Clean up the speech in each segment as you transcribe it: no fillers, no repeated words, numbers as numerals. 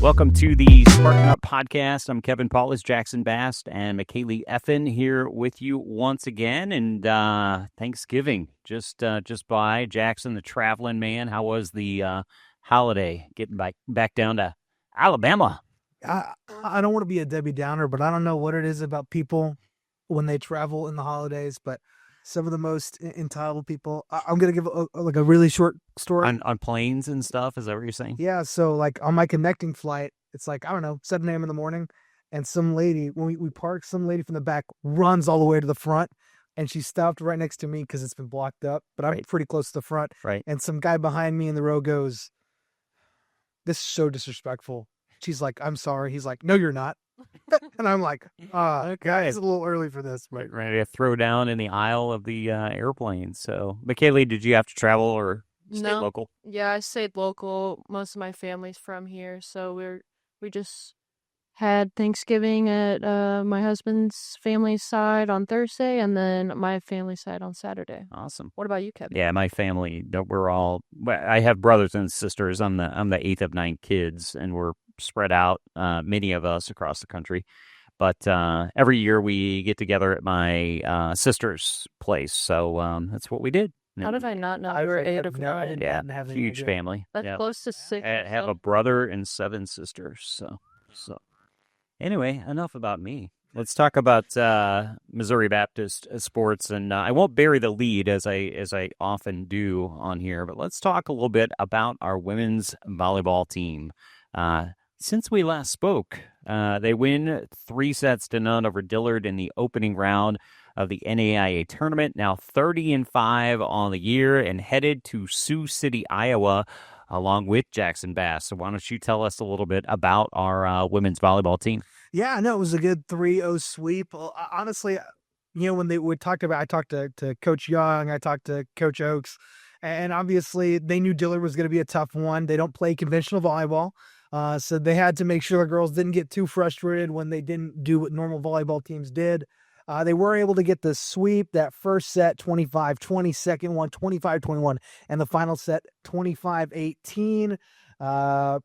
Welcome to the Spartan Up Podcast. I'm Kevin Paulus, Jackson Bast, and McKaylee Effen here with you once again. And Thanksgiving just by. Jackson, the traveling man, how was the holiday getting back down to Alabama? I don't want to be a Debbie Downer, but I don't know what it is about people when they travel in the holidays, but some of the most entitled people. I'm going to give a really short story. On planes and stuff, is that what you're saying? Yeah, so like on my connecting flight, it's like, I don't know, 7 a.m. in the morning, and some lady, when we park, some lady from the back runs all the way to the front, and she stopped right next to me because it's been blocked up, but I'm pretty close to the front. Right. And some guy behind me in the row goes, "This is so disrespectful." She's like, "I'm sorry." He's like, "No, you're not." And I'm like, okay, it's a little early for this. Right, ready to throw down in the aisle of the airplane. So, McKaylee, did you have to travel or stay local? Yeah, I stayed local. Most of my family's from here, so we just had Thanksgiving at my husband's family side on Thursday, and then my family side on Saturday. Awesome. What about you, Kevin? Yeah, my family, I have brothers and sisters. I'm the eighth of 9 kids, and we're spread out, many of us across the country. But every year we get together at my sister's place, so that's what we did. How did I not know you were 8 of 9? Yeah, huge family. That's close to 6. I have a brother and 7 sisters. So anyway, enough about me. Let's talk about Missouri Baptist sports, and I won't bury the lead as I often do on here, but let's talk a little bit about our women's volleyball team. Since we last spoke, they win 3-0 over Dillard in the opening round of the NAIA tournament. Now 30-5 on the year and headed to Sioux City, Iowa, along with Jackson Bass. So why don't you tell us a little bit about our women's volleyball team? Yeah, no, it was a good 3-0 sweep. Honestly, when they would talk about, I talked to Coach Young, I talked to Coach Oakes, and obviously they knew Dillard was going to be a tough one. They don't play conventional volleyball. So they had to make sure the girls didn't get too frustrated when they didn't do what normal volleyball teams did. They were able to get the sweep, that first set 25-20, second one 25-21, and the final set 25-18.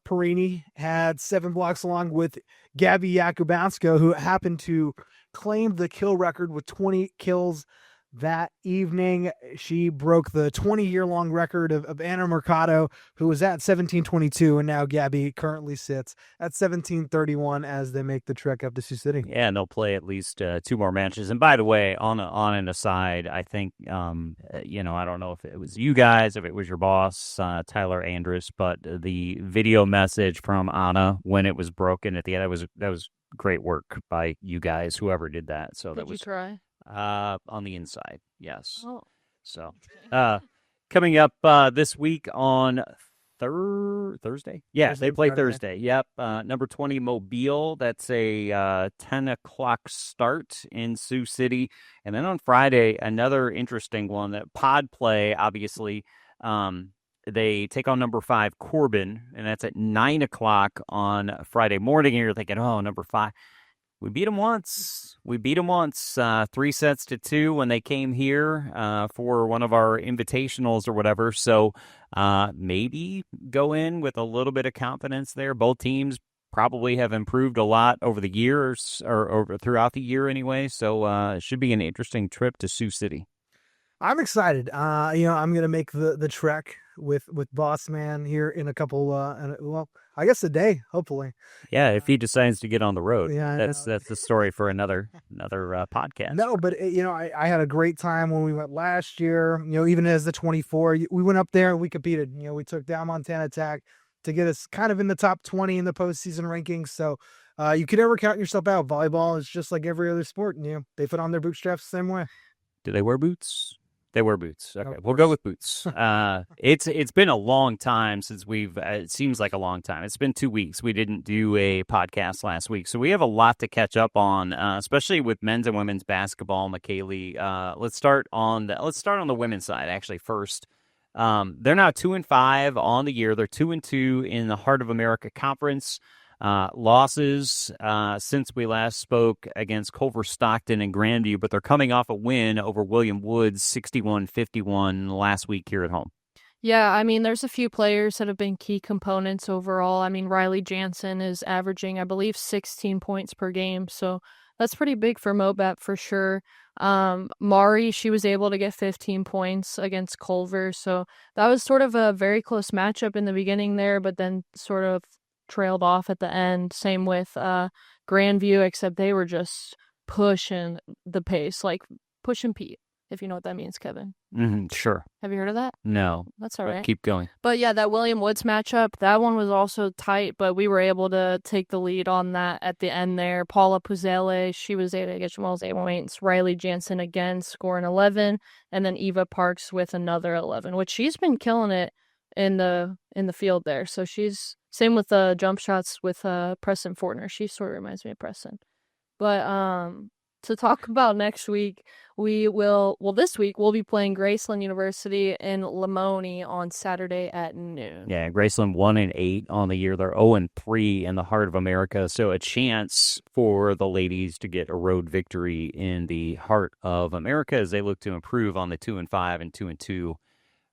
Perini had 7 blocks along with Gabby Yakubansko, who happened to claim the kill record with 20 kills that evening. She broke the 20-year-long record of Anna Mercado, who was at 17:22, and now Gabby currently sits at 17:31 as they make the trek up to Sioux City. Yeah, and they'll play at least 2 more matches. And by the way, on an aside, I think, I don't know if it was you guys, if it was your boss, Tyler Andrus, but the video message from Anna when it was broken at the end, that was great work by you guys, whoever did that. So Did you try? On the inside, yes. Oh. So, coming up this week on Thursday? Yeah, they play Thursday. Yep. Number 20, Mobile. That's a 10 o'clock start in Sioux City. And then on Friday, another interesting one, that pod play, obviously. They take on number 5, Corbin, and that's at 9 o'clock on Friday morning. And you're thinking, oh, number 5. We beat them once. 3-2 when they came here for one of our invitationals or whatever. So maybe go in with a little bit of confidence there. Both teams probably have improved a lot over the years or throughout the year anyway. So it should be an interesting trip to Sioux City. I'm excited. I'm going to make the trek with Boss Man here in a couple, I guess a day, hopefully. Yeah, if he decides to get on the road. Yeah, that's the story for another podcast. No, but I had a great time when we went last year. Even as the 24, we went up there and we competed. We took down Montana Tech to get us kind of in the top 20 in the postseason rankings. So you could never count yourself out. Volleyball is just like every other sport. They put on their bootstraps the same way. Do they wear boots? They wear boots. Okay, we'll go with boots. It's been a long time since it seems like a long time. It's been 2 weeks. We didn't do a podcast last week. So we have a lot to catch up on, especially with men's and women's basketball. McKaylee, let's start on the women's side, actually, first. They're now 2-5 on the year. They're 2-2 in the Heart of America Conference. Losses since we last spoke against Culver Stockton and Grandview, but they're coming off a win over William Woods 61-51 last week here at home. Yeah, I mean, there's a few players that have been key components overall. I mean, Riley Jansen is averaging, I believe, 16 points per game, so that's pretty big for Mobap for sure. Mari, she was able to get 15 points against Culver, so that was sort of a very close matchup in the beginning there, but then sort of trailed off at the end. Same with Grandview, except they were just pushing the pace, like pushing Pete, if you know what that means, Kevin. Sure. Have you heard of that? No. That's all But right. keep going. But yeah, that William Woods matchup, that one was also tight, but we were able to take the lead on that at the end there. Paula Puzelle, she was able to get Jamal's 8 points. Riley Jansen again scoring 11, and then Eva Parks with another 11, which she's been killing it in the field there. So she's same with the jump shots with Preston Fortner. She sort of reminds me of Preston. But to talk about next week, this week we'll be playing Graceland University in Lamoni on Saturday at noon. Yeah, Graceland 1-8 on the year. They're 0-3 in the heart of America, so a chance for the ladies to get a road victory in the heart of America as they look to improve on the 2-5 and 2-2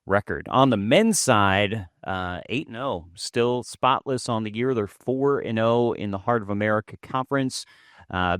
record. On the men's side, 8-0, still spotless on the year. They're 4-0 in the Heart of America Conference,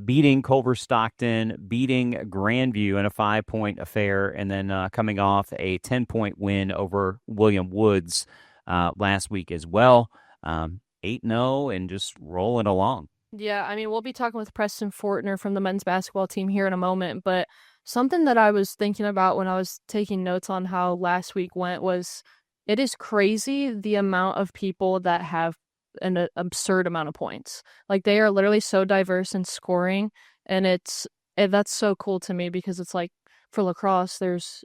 beating Culver Stockton, beating Grandview in a 5-point affair, and then coming off a 10-point win over William Woods last week as well. 8-0 and just rolling along. Yeah, I mean, we'll be talking with Preston Fortner from the men's basketball team here in a moment, but something that I was thinking about when I was taking notes on how last week went was it is crazy the amount of people that have an absurd amount of points. Like, they are literally so diverse in scoring, and that's so cool to me because it's like for lacrosse, there's,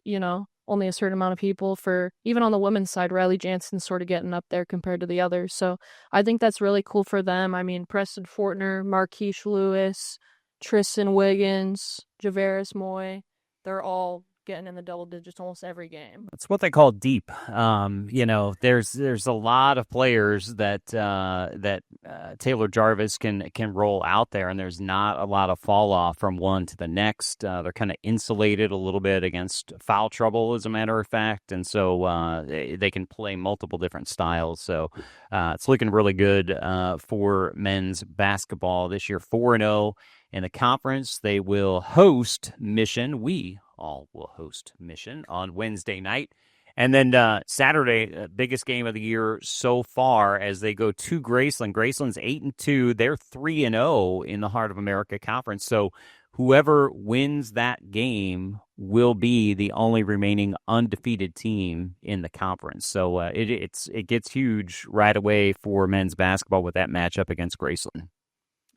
only a certain amount of people. For even on the women's side, Riley Jansen's sort of getting up there compared to the others. So I think that's really cool for them. I mean, Preston Fortner, Marquise Lewis, Tristan Wiggins, Javaris Moy, they're all getting in the double digits almost every game. That's what they call deep. There's a lot of players that Taylor Jarvis can roll out there, and there's not a lot of fall off from one to the next. They're kind of insulated a little bit against foul trouble, as a matter of fact, and so they can play multiple different styles. So it's looking really good for men's basketball this year. 4-0 in the conference. They will host Mission. We all will host Mission on Wednesday night. And then Saturday, biggest game of the year so far as they go to Graceland. Graceland's 8-2. They're 3-0 in the Heart of America Conference. So whoever wins that game will be the only remaining undefeated team in the conference. So it gets huge right away for men's basketball with that matchup against Graceland.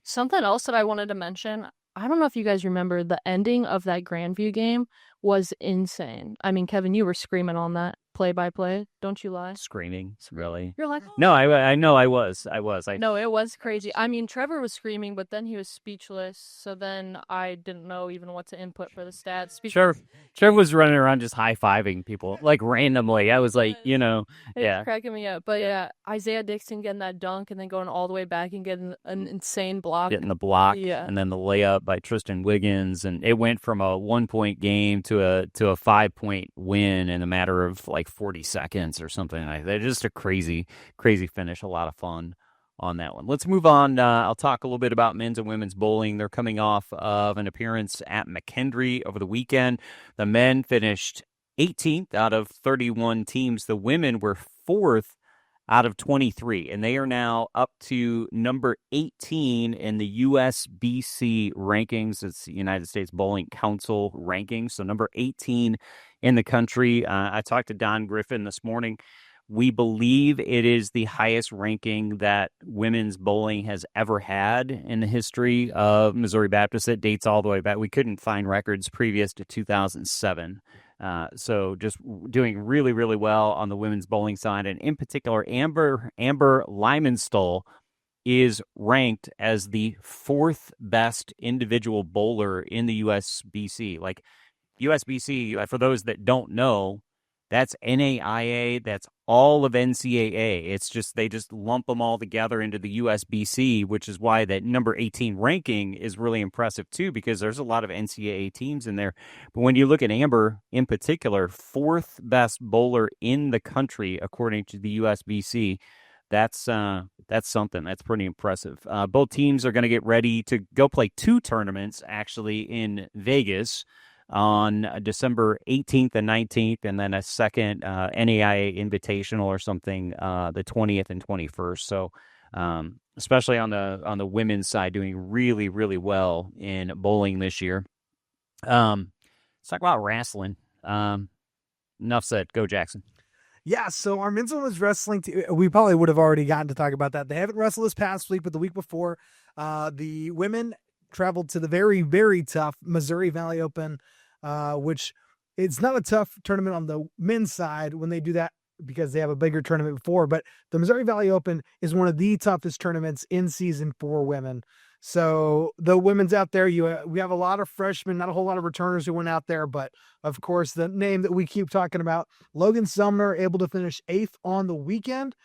Something else that I wanted to mention, I don't know if you guys remember, the ending of that Grandview game was insane. I mean, Kevin, you were screaming on that play-by-play. Don't you lie? Screaming, really? You're like, no, I know I was. No, it was crazy. I mean, Trevor was screaming, but then he was speechless. So then I didn't know even what to input for the stats. Trevor was running around just high-fiving people, like randomly. I was like, It's cracking me up. But yeah, Isaiah Dixon getting that dunk and then going all the way back and getting an insane block. Getting the block, yeah. And then the layup by Tristan Wiggins. And it went from a 1-point game to a 5-point win in a matter of like 40 seconds or something like that. Just a crazy finish. A lot of fun on that one. Let's move on. I'll talk a little bit about men's and women's bowling. They're coming off of an appearance at McKendree over the weekend. The men finished 18th out of 31 teams. The women were 4th out of 23, and they are now up to number 18 in the USBC rankings. It's the United States Bowling Council rankings, so number 18 in the country. I talked to Don Griffin this morning. We believe it is the highest ranking that women's bowling has ever had in the history of Missouri Baptist. It dates all the way back. We couldn't find records previous to 2007. So just doing really, really well on the women's bowling side. And in particular, Amber Lymanstall is ranked as the 4th best individual bowler in the USBC. Like, USBC, for those that don't know, That's NAIA. That's all of NCAA. It's just they just lump them all together into the USBC, which is why that number 18 ranking is really impressive too, because there's a lot of NCAA teams in there. But when you look at Amber in particular, 4th best bowler in the country according to the USBC. That's something. That's pretty impressive. Both teams are going to get ready to go play 2 tournaments actually in Vegas on December 18th and 19th, and then a second NAIA Invitational or something the 20th and 21st. So especially on the women's side, doing really, really well in bowling this year. Let's talk about wrestling. Enough said. Go, Jackson. Yeah, so our men's and women's wrestling team, we probably would have already gotten to talk about that. They haven't wrestled this past week, but the week before, the women traveled to the very, very tough Missouri Valley Open, which it's not a tough tournament on the men's side when they do that because they have a bigger tournament before, but the Missouri Valley Open is one of the toughest tournaments in season for women. So the women's out there, we have a lot of freshmen, not a whole lot of returners who went out there, but of course the name that we keep talking about, Logan Sumner, able to finish 8th on the weekend,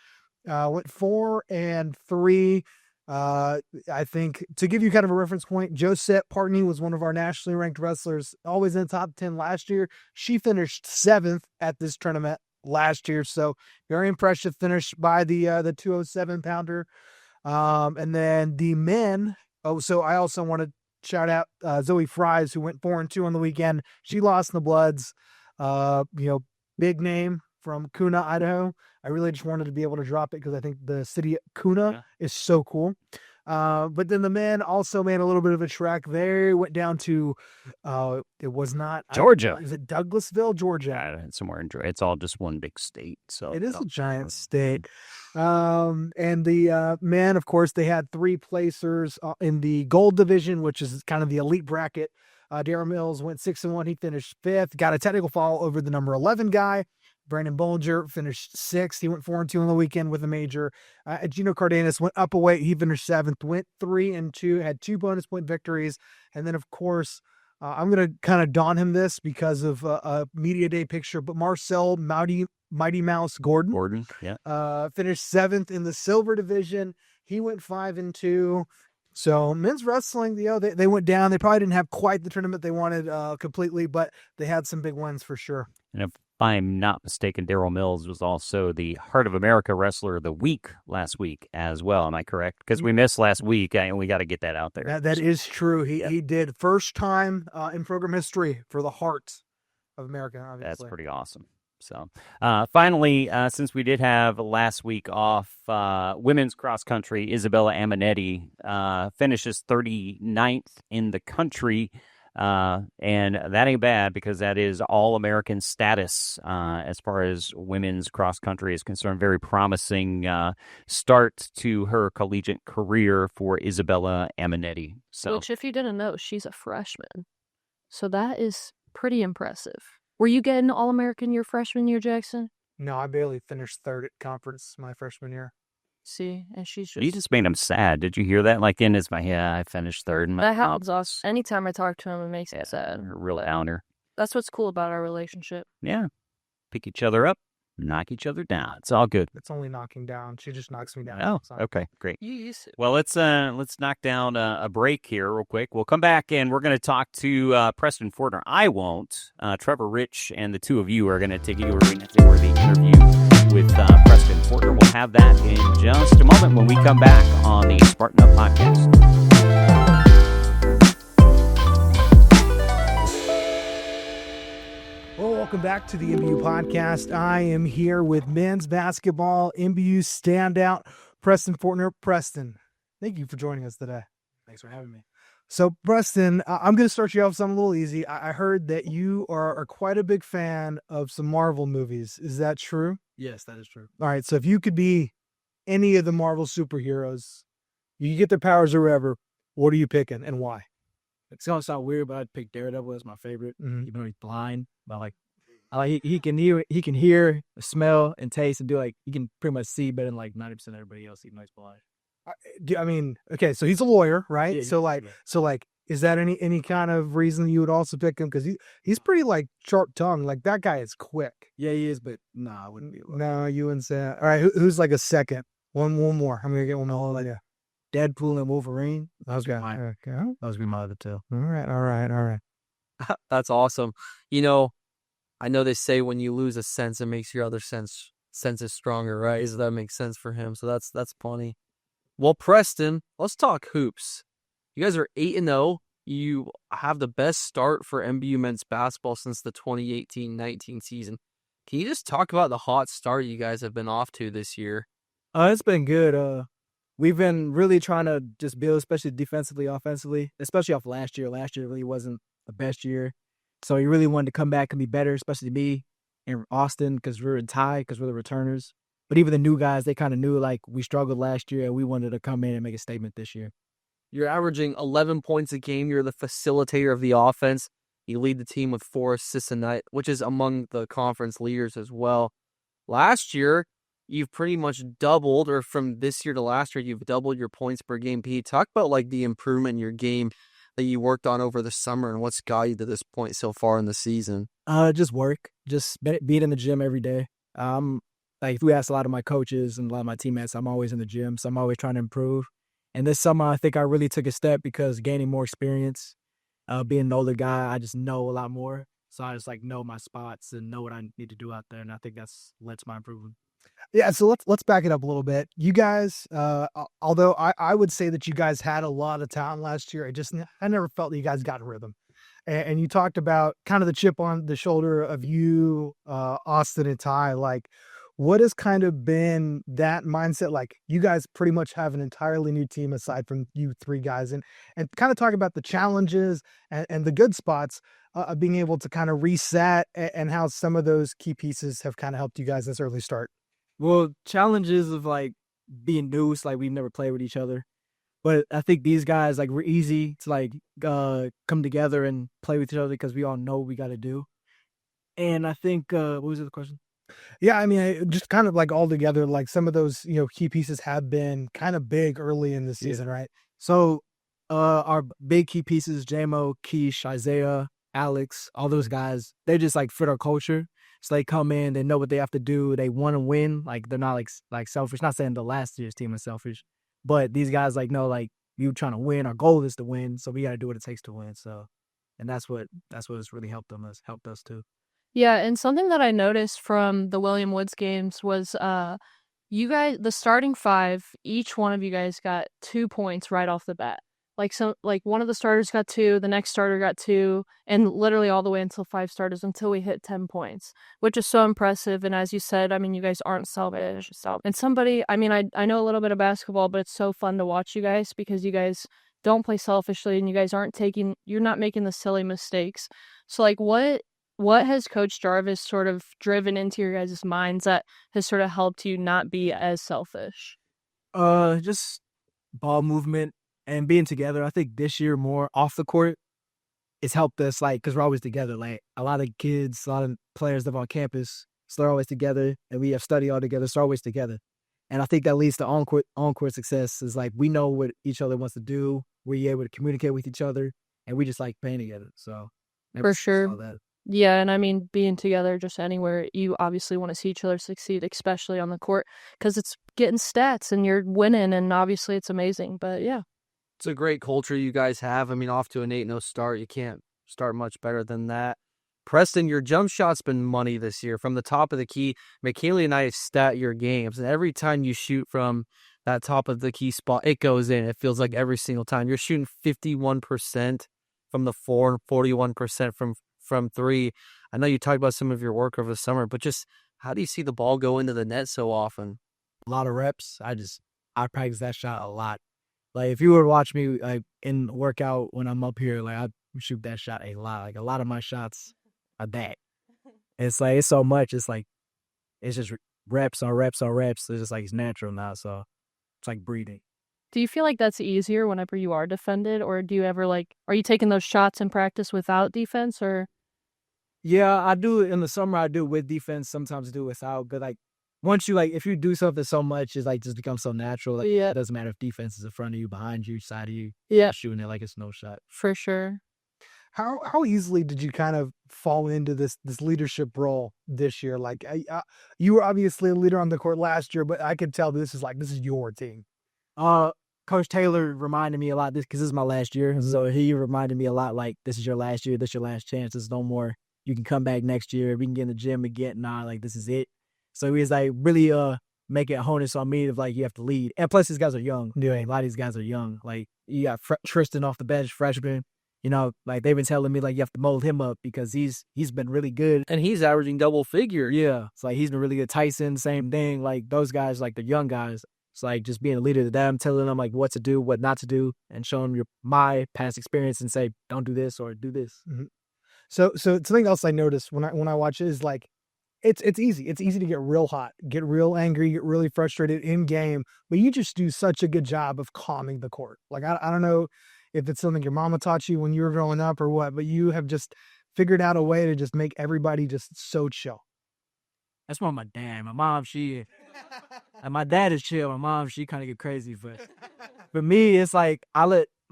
went 4-3. I think to give you kind of a reference point, Josette Partney was one of our nationally ranked wrestlers, always in the top 10 last year. She finished 7th at this tournament last year. So very impressive finish by the 207 pounder. And then the men, so I also want to shout out Zoe Fries, who went 4-2 on the weekend. She lost in the Bloods, big name from Kuna, Idaho. I really just wanted to be able to drop it because I think the city Kuna is so cool. But then the men also made a little bit of a trek. They went down to, it was not Georgia. Is it Douglasville, Georgia? Somewhere in Georgia. It's all just one big state. So it is a giant state. And the men, of course, they had 3 placers in the gold division, which is kind of the elite bracket. Darren Mills went 6-1. He finished 5th. Got a technical foul over the number 11 guy. Brandon Bollinger finished 6th. He went 4-2 on the weekend with a major. Gino Cardenas went up a weight. He finished 7th. Went 3-2. Had 2 bonus point victories. And then, of course, I'm going to kind of don him this because of a media day picture. But Marcel Mighty Mouse Gordon, finished 7th in the silver division. He went 5-2. So men's wrestling, they went down. They probably didn't have quite the tournament they wanted completely, but they had some big wins for sure. And if I'm not mistaken, Daryl Mills was also the Heart of America Wrestler of the Week last week as well. Am I correct? Because we missed last week, and we got to get that out there. That is true. He did first time in program history for the Heart of America, obviously. That's pretty awesome. So finally, since we did have last week off, women's cross country, Isabella Aminetti finishes 39th in the country. And that ain't bad because that is all-American status as far as women's cross country is concerned. Very promising start to her collegiate career for Isabella Aminetti. So, which, if you didn't know, she's a freshman. So that is pretty impressive. Were you getting All-American your freshman year, Jackson? No, I barely finished 3rd at conference my freshman year. See, and she's just... You just made him sad. Did you hear that? Like in his mind, I finished 3rd. That happens also. Anytime I talk to him, it makes me sad. Real downer. That's what's cool about our relationship. Yeah. Pick each other up, knock each other down. It's all good. It's only knocking down. She just knocks me down. Oh, okay, great. You used to. Well, let's knock down a break here real quick. We'll come back and we're going to talk to Preston Fortner. I won't. Trevor Rich and the two of you are going to take you over the interview with Preston Fortner. We'll have that in just a moment when we come back on the Spartan Up Podcast. Well, welcome back to the MBU Podcast. I am here with men's basketball MBU standout, Preston Fortner. Preston, thank you for joining us today. Thanks for having me. So, Preston, I'm going to start you off with something a little easy. I heard that you are quite a big fan of some Marvel movies. Is that true? Yes, that is true. All right, so if you could be any of the Marvel superheroes, you get their powers or whatever, what are you picking and why? It's going to sound weird, but I'd pick Daredevil as my favorite, even though he's blind. But he can hear, smell, and taste, and he can pretty much see better than 90% of everybody else, even though he's blind. I mean, okay, so he's a lawyer, right? Yeah, so Is that any kind of reason you would also pick him? Because he's pretty like sharp tongue. Like that guy is quick. Yeah, he is, but I wouldn't be. No, you wouldn't say that. All right, who's like a second? One more. I'm gonna get one more. Like Deadpool and Wolverine. Okay. Those would be my other two. All right. That's awesome. I know they say when you lose a sense, it makes your other senses stronger, right? So that makes sense for him. So that's funny. Well, Preston, let's talk hoops. You guys are 8-0. You have the best start for MBU men's basketball since the 2018-19 season. Can you just talk about the hot start you guys have been off to this year? It's been good. We've been really trying to just build, especially defensively, offensively, especially off last year. Last year really wasn't the best year. So we really wanted to come back and be better, especially me and Austin, because we're in tie, because we're the returners. But even the new guys, they kind of knew like we struggled last year and we wanted to come in and make a statement this year. You're averaging 11 points a game. You're the facilitator of the offense. You lead the team with 4 assists a night, which is among the conference leaders as well. Last year, you've pretty much doubled, or from this year to last year, you've doubled your points per game. Pete, talk about like the improvement in your game that you worked on over the summer and what's got you to this point so far in the season. Just work, just being in the gym every day. Like if we ask a lot of my coaches and a lot of my teammates, I'm always in the gym, so I'm always trying to improve. And this summer, I think I really took a step because gaining more experience, being an older guy, I just know a lot more. So I just like know my spots and know what I need to do out there, and I think that's led to my improvement. Yeah, so let's back it up a little bit. You guys, although I would say that you guys had a lot of talent last year, I never felt that you guys got a rhythm. And you talked about kind of the chip on the shoulder of you, Austin and Ty. Like, what has kind of been that mindset? Like, you guys pretty much have an entirely new team aside from you three guys, and kind of talk about the challenges and the good spots of being able to kind of reset and how some of those key pieces have kind of helped you guys this early start. Well, challenges of like being new, it's like we've never played with each other. But I think these guys, like, we're easy to like come together and play with each other because we all know what we got to do. And I think, what was the other question? Yeah, I mean, just kind of like all together, like some of those, key pieces have been kind of big early in the season, right? So our big key pieces, JMO, Keish, Isaiah, Alex, all those guys, they just like fit our culture. So they come in, they know what they have to do. They want to win. Like they're not like selfish. Not saying the last year's team is selfish, but these guys like know like you trying to win. Our goal is to win, so we got to do what it takes to win. So, and that's what has really helped us too. Yeah, and something that I noticed from the William Woods games was you guys, the starting 5, each one of you guys got 2 points right off the bat. Like one of the starters got 2, the next starter got 2, and literally all the way until 5 starters until we hit 10 points, which is so impressive. And as you said, I mean, you guys aren't selfish. And I know a little bit of basketball, but it's so fun to watch you guys because you guys don't play selfishly and you guys you're not making the silly mistakes. So like what has Coach Jarvis sort of driven into your guys' minds that has sort of helped you not be as selfish? Just ball movement and being together. I think this year more off the court, it's helped us, like, because we're always together. Like, a lot of kids, a lot of players live on campus, so they're always together, and we have study all together, so we're always together. And I think that leads to on-court success is, like, we know what each other wants to do, we're able to communicate with each other, and we just like playing together. So, for sure. Yeah, and I mean, being together just anywhere, you obviously want to see each other succeed, especially on the court, because it's getting stats and you're winning, and obviously it's amazing. But yeah. It's a great culture you guys have. I mean, off to an 8-0 start. You can't start much better than that. Preston, your jump shot's been money this year. From the top of the key, McKinley and I stat your games, and every time you shoot from that top of the key spot, it goes in. It feels like every single time. You're shooting 51% from the 4 and 41% from 3. I know you talked about some of your work over the summer, but just how do you see the ball go into the net so often? A lot of reps. I practice that shot a lot. Like, if you were to watch me, like, in workout when I'm up here, like, I shoot that shot a lot. Like, a lot of my shots are that. It's like, it's so much. It's like, it's just reps on reps on reps. It's just like, it's natural now. So it's like breathing. Do you feel like that's easier whenever you are defended, or do you ever are you taking those shots in practice without defense, or? Yeah, I do. In the summer, I do with defense. Sometimes I do without. But like, once you if you do something so much, it's just becomes so natural. Like, Yeah. it doesn't matter if defense is in front of you, behind you, side of you. Yeah, You're shooting it like it's no shot. for sure. How easily did you kind of fall into this leadership role this year? Like, you were obviously a leader on the court last year, but I could tell this is your team. Coach Taylor reminded me a lot this because this is my last year. So he reminded me a lot this is your last year, this is your last chance. There's no more. You can come back next year. We can get in the gym again. Nah, this is it. So he was really making a onus on me of you have to lead. And plus these guys are young. Yeah. A lot of these guys are young. You got Tristan off the bench, freshman. They've been telling me you have to mold him up because he's been really good. And he's averaging double figures. Yeah. It's he's been really good. Tyson, same thing. Those guys, the young guys. It's just being a leader to them, telling them what to do, what not to do, and showing them my past experience and say, don't do this or do this. Mm-hmm. So something else I noticed when I watch it is it's easy. It's easy to get real hot, get real angry, get really frustrated in game, but you just do such a good job of calming the court. I don't know if it's something your mama taught you when you were growing up or what, but you have just figured out a way to just make everybody just so chill. That's more my dad. My mom, my dad is chill. My mom, she kind of get crazy. But for me, it's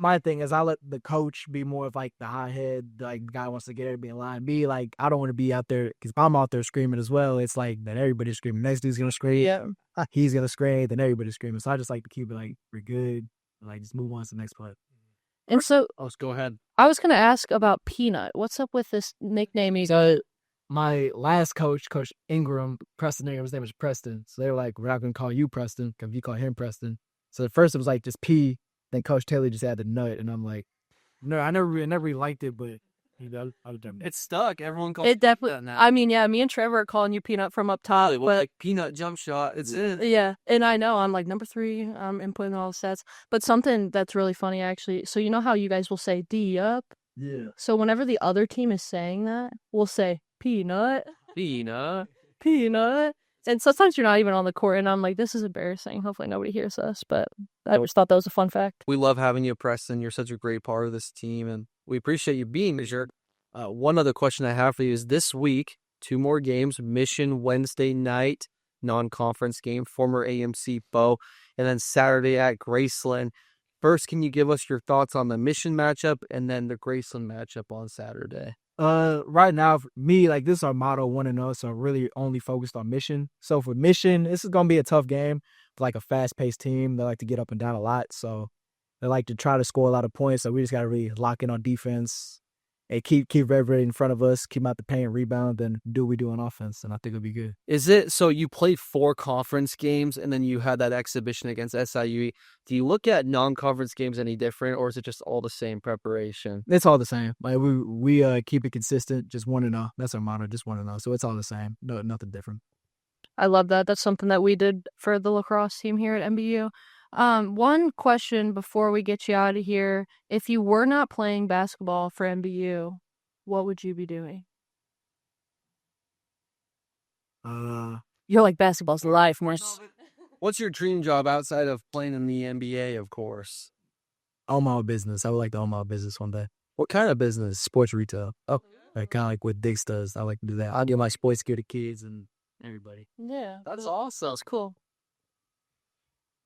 my thing is I let the coach be more of the high head, the guy wants to get everybody in line. Me, I don't want to be out there because if I'm out there screaming as well, it's then everybody's screaming. Next dude's going to scream. Yeah. He's going to scream. Then everybody's screaming. So I just like to keep it we're good. Just move on to the next play. And so Oh, go ahead. I was going to ask about Peanut. What's up with this nickname? So my last coach, Coach Ingram, Preston, his name was Preston. So they were we're not going to call you Preston because you call him Preston. So at first it was just P. Then Coach Taylor just added nut. And I'm no, I never really liked it, but I've done it. It's stuck. Everyone calls It definitely. Peanut now. I mean, yeah, me and Trevor are calling you Peanut from up top. But Peanut jump shot. It's it. yeah, and I know I'm number 3. I'm inputting all the stats. But something that's really funny, actually. So you know how you guys will say D up? Yeah. So whenever the other team is saying that, we'll say Peanut, Peanut. Peanut. And sometimes you're not even on the court, and I'm this is embarrassing. Hopefully nobody hears us, but I just thought that was a fun fact. We love having you, Preston. You're such a great part of this team, and we appreciate you being here. One other question I have for you is this week, 2 more games, Mission Wednesday night, non-conference game, former AMC Bow, and then Saturday at Graceland. First, can you give us your thoughts on the Mission matchup and then the Graceland matchup on Saturday? Right now, for me, this is our motto, 1-0, so I'm really only focused on Mission. So for Mission, this is going to be a tough game. It's a fast-paced team. They like to get up and down a lot, so they like to try to score a lot of points, so we just got to really lock in on defense and keep everybody in front of us, keep out the paint, rebound, and do what we do on offense, and I think it'll be good. Is it, so you played 4 conference games, and then you had that exhibition against SIU. Do you look at non-conference games any different, or is it just all the same preparation? It's all the same. We keep it consistent, just 1-0. That's our motto, just 1-0. So it's all the same. No, nothing different. I love that. That's something that we did for the lacrosse team here at MBU. One question before we get you out of here. If you were not playing basketball for MBU, what would you be doing? You're basketball's life, Morris. What's your dream job outside of playing in the NBA, of course? Own my own business. I would like to own my own business one day. What kind of business? Sports retail. Oh, kind of what Diggs does. I like to do that. I'll get my sports gear to kids and everybody. Yeah. That's awesome. That's cool.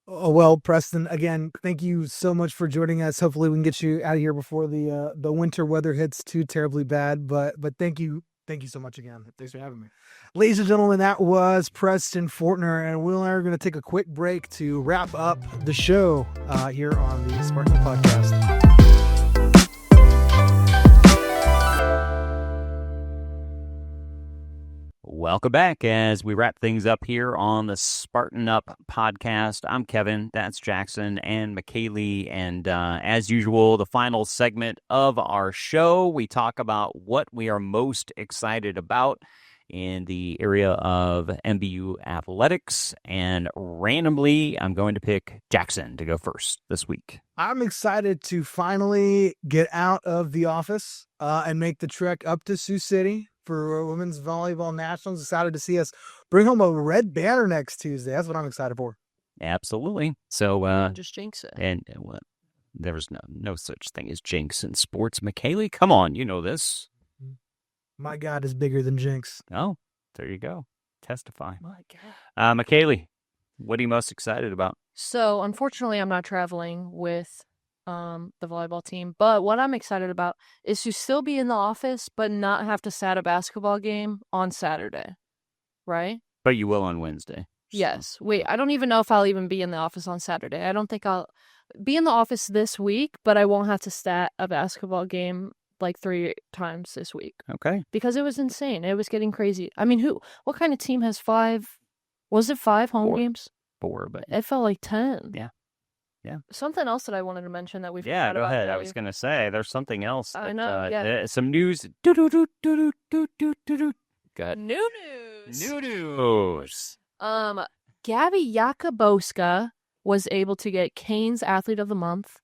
Oh, well, Preston, again, thank you so much for joining us. Hopefully we can get you out of here before the winter weather hits too terribly bad, but thank you so much again. Thanks for having me. Ladies and gentlemen, that was Preston Fortner, and Will and I are going to take a quick break to wrap up the show here on the Spartan Up Podcast. Welcome back as we wrap things up here on the Spartan Up Podcast. I'm Kevin, that's Jackson, and McKaylee. And as usual, the final segment of our show, we talk about what we are most excited about in the area of MBU athletics. And randomly, I'm going to pick Jackson to go first this week. I'm excited to finally get out of the office and make the trek up to Sioux City for Women's Volleyball Nationals. Excited to see us bring home a red banner next Tuesday. That's what I'm excited for. Absolutely. So, Just jinx it. and there was no such thing as jinx in sports. McKaylee, come on, you know this. My God is bigger than Jinx. Oh, there you go. Testify. My God. McKaylee, what are you most excited about? So, unfortunately, I'm not traveling with the volleyball team, but what I'm excited about is to still be in the office, but not have to sat a basketball game on Saturday, right? But you will on Wednesday. So. Yes. Wait, I don't even know if I'll even be in the office on Saturday. I don't think I'll be in the office this week, but I won't have to stat a basketball game like 3 times this week. Okay. Because it was insane. It was getting crazy. I mean, what kind of team has 5? Was it 5 home 4. games? 4, but It felt like 10. Yeah. Yeah. Something else that I wanted to mention that we yeah, forgot go about ahead. I earlier. was going to say there's something else. I That, know, yeah. some news. Go ahead. New news. New news. Gabby Jakubowska was able to get Canes Athlete of the Month,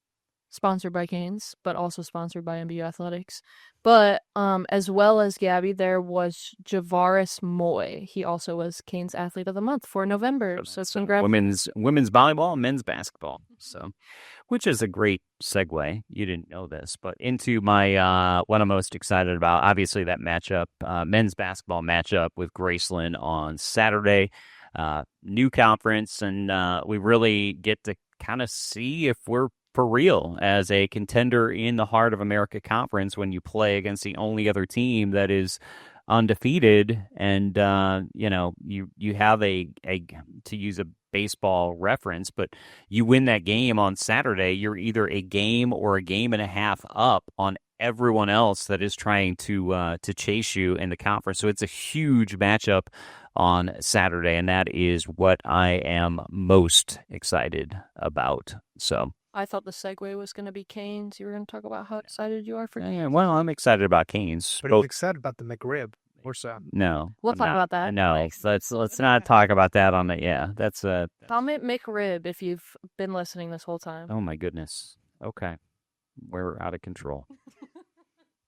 sponsored by Canes, but also sponsored by MBU Athletics. But as well as Gabby, there was Javaris Moy. He also was Canes Athlete of the Month for November. So congrats. Women's volleyball, men's basketball. So, which is a great segue. You didn't know this, but into my what I'm most excited about. Obviously, that matchup, men's basketball matchup with Graceland on Saturday. New conference, and we really get to kind of see if we're for real as a contender in the Heart of America Conference when you play against the only other team that is undefeated, and you have a to use a baseball reference, but you win that game on Saturday, you're either a game or a game and a half up on everyone else that is trying to chase you in the conference. So it's a huge matchup on Saturday, and that is what I am most excited about. So I thought the segue was going to be Canes. You were going to talk about how excited you are for Canes. yeah, well, I'm excited about Canes. But I'm excited about the McRib. Or so. No, We'll I'm talk not. about that. No, let's not talk about that on the. Yeah, that's Comment McRib if you've been listening this whole time. Oh my goodness. Okay, we're out of control.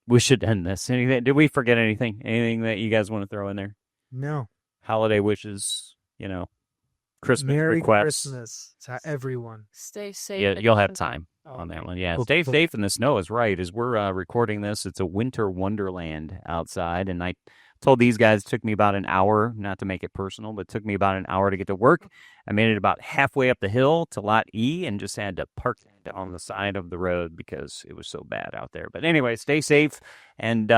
We should end this. Anything? Did we forget anything? Anything that you guys want to throw in there? No. Holiday wishes. Christmas Merry requests. Christmas to everyone. Stay safe. Yeah, and you'll have have- time on that one. Yeah, Cool, stay cool. safe in the snow is right. As we're recording this, it's a winter wonderland outside, and I told these guys it took me about an hour, not to make it personal, but it took me about an hour to get to work. I made it about halfway up the hill to Lot E and just had to park on the side of the road because it was so bad out there. But anyway, stay safe, and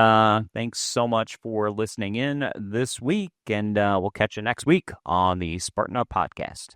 thanks so much for listening in this week, and we'll catch you next week on the Spartan Up Podcast.